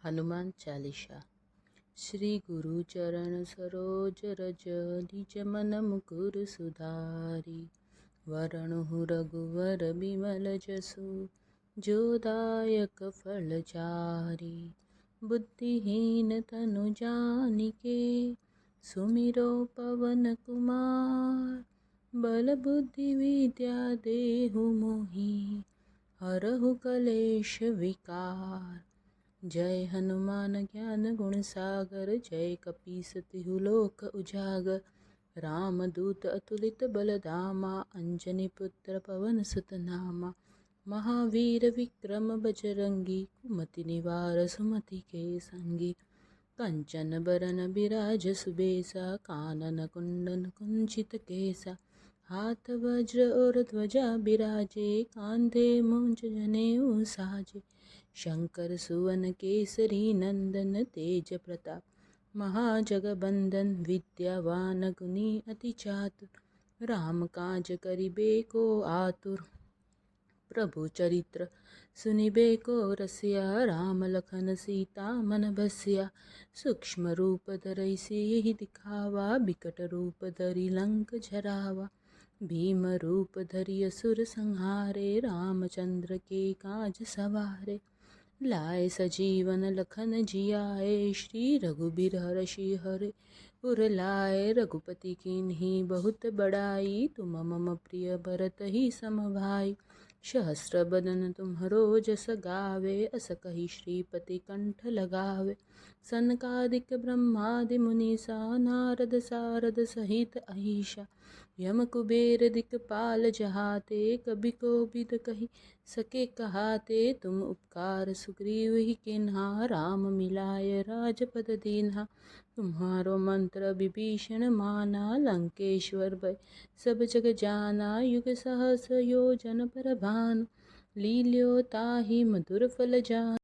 हनुमान चालीसा। श्री गुरु चरण सरोज रज निज मन मुकुर सुधारी। वरणु रघुवर बिमल जसु जो दायक फल चारि। बुद्धिहीन तनु जानिके सुमिरो पवन कुमार। बल बुद्धि विद्या देहु मोहि हरहु कलेश विकार। जय हनुमान ज्ञान गुण सागर। जय कपीस तिहु लोक उजागर। रामदूत अतुलित बल धामा। अंजनी पुत्र पवन सुत नामा। महावीर विक्रम बजरंगी। कुमति निवार सुमति के संगी। कंचन बरन बिराज सुबेसा। कानन कुंडन कुंचित केसा। हाथ वज्र और ध्वजा बिराजे। कांधे मूंज जनेऊ साजे। शंकर सुवन केसरी नंदन। तेज प्रताप महाजगबंदन। विद्यावान गुणी अति चातुर। राम काज करिबे को आतुर। प्रभु चरित्र सुनिबे को रसिया। राम लखन सीता मन बसिया। सूक्ष्म रूप धरि सियहि दिखावा। बिकट रूप धरि लंक जरावा। भीम रूप धरि असुर संहारे। रामचंद्र के काज सवारे। लाए सजीवन लखन जियाए। श्री रघुबीर हरषि हरे उर लाए। रघुपति कीन्ही बहुत बड़ाई। तुम मम प्रिय भरत ही सम भाई। सहस्र बदन तुम्हरो जस गावे। अस कहि श्रीपति कंठ लगावे। सनकादिक ब्रह्मादि मुनीसा। नारद सारद सहित अहिषा। यम कुबेर दिक्पाल जहाते। कबि कोबिद कहि सके कहाते। तुम उपकार सुग्रीव ही किन्हा। राम मिलाय राजपद दीन्हा। तुम्हारो मंत्र विभीषण माना। लंकेश्वर भय सब जग जाना। युग सहस्र योजन पर भानु। लील्यो ताहि मधुर फल जान।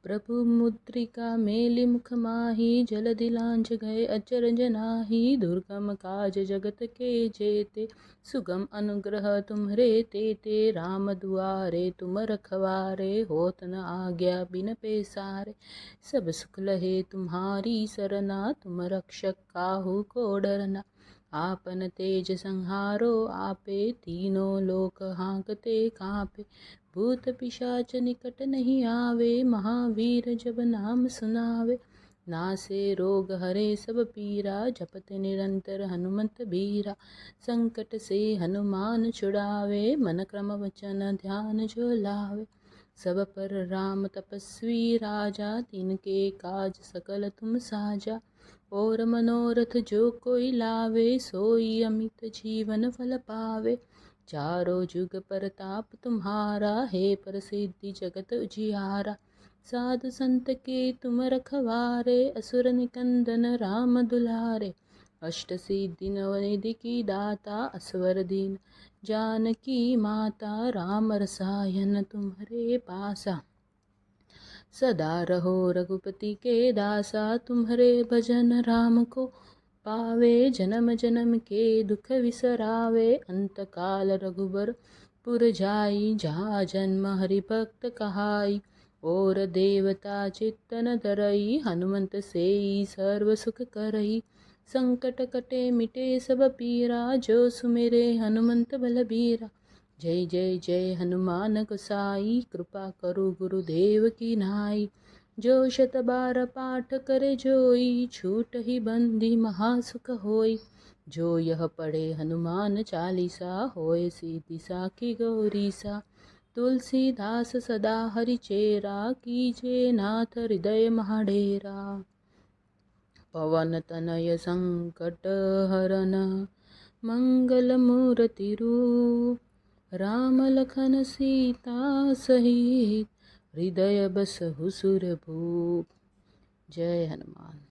प्रभु मुद्रिका मेलि मुख माहि। जलधि लांघ गए अचर जनाहि। दुर्गम काज जगत के जेते। सुगम अनुग्रह तुम्हरे तेते। राम दुआरे तुम रखवारे। होत न आज्ञा बिन पैसारे। सब सुख लहे तुम्हारी सरना। तुम रक्षक काहू को डरना। आपन तेज संहारो आपे। तीनों लोक हांकते कांपे। भूत पिशाच निकट नहीं आवे। महावीर जब नाम सुनावे। नासे रोग हरे सब पीरा। जपत निरंतर हनुमत बीरा। संकट से हनुमान छुड़ावे। मन क्रम वचन ध्यान जो लावे। सब पर राम तपस्वी राजा। तिनके काज सकल तुम साजा। और मनोरथ जो कोई लावे। सोई अमित जीवन फल पावे। चारों जुग परताप तुम्हारा। है प्रसिद्धि जगत उजियारा। साधु संत के तुम रखवारे। असुर निकंदन राम दुलारे। अष्ट सिद्धि नवनिधि की दाता। असवर दीन जानकी माता। राम रसायन तुम्हारे पासा। सदा रहो रघुपति के दासा। तुम्हारे भजन राम को पावे। जन्म जन्म के दुख विसरावे। अंत काल रघुबर पुर जाई। जहाँ जन्म हरि भक्त कहाई। और देवता चित्तन धरई। हनुमंत सेई सर्व सुख करई। संकट कटे मिटे सब पीरा। जो सुमिरे हनुमंत बलबीरा। जय जय जय हनुमान गोसाई। कृपा करो गुरुदेव की नाई। जो शत बार पाठ करे जोई। छूट ही बंदी महासुख होई। जो यह पढ़े हनुमान चालीसा। होय सिद्धि साखी गौरीसा। तुलसीदास सदा हरिचेरा। कीजे नाथ हृदय महाडेरा। पवन तनय संकट हरन मंगल मूर्ति रूप। राम लखन सीता सहित हृदय बसहु सुरभूप। जय हनुमान।